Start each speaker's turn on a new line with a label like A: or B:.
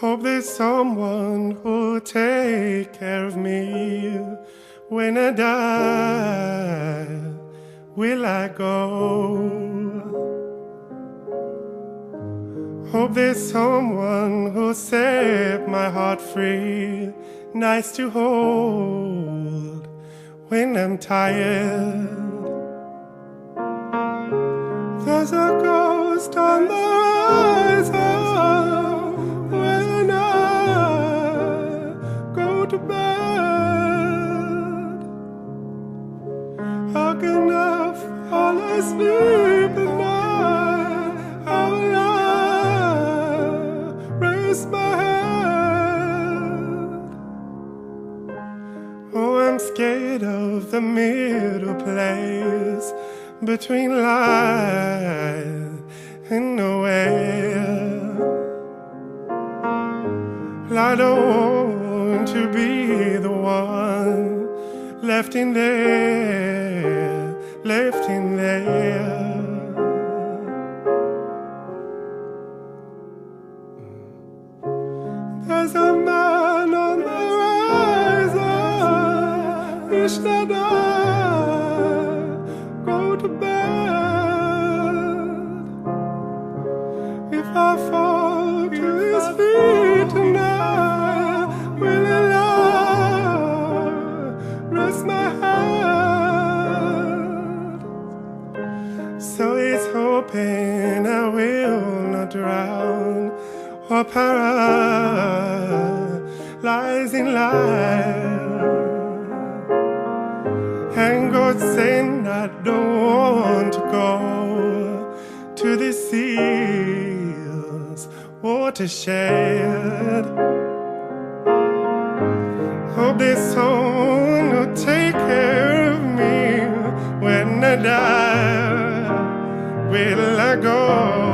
A: Hope there's someone who'll take care of me when I die. Will I go? Hope there's someone who'll set my heart free, nice to hold when I'm tired. There's a ghost on the horizon when I go to bed. How can I fall asleep at night? How will I raise my head? Oh, I'm scared of the middle place between life and nowhere. I don't want to be the one left in there, left in there. There's a man on the horizon, wish that I go to bed. If I fall to his feet tonight, will Allah rest my head? So he's hoping I will not drown or paralyze in life. And God saying I don't want to go to the seas watershed. Hope there's someone who'll take care of me when I die. Will I go?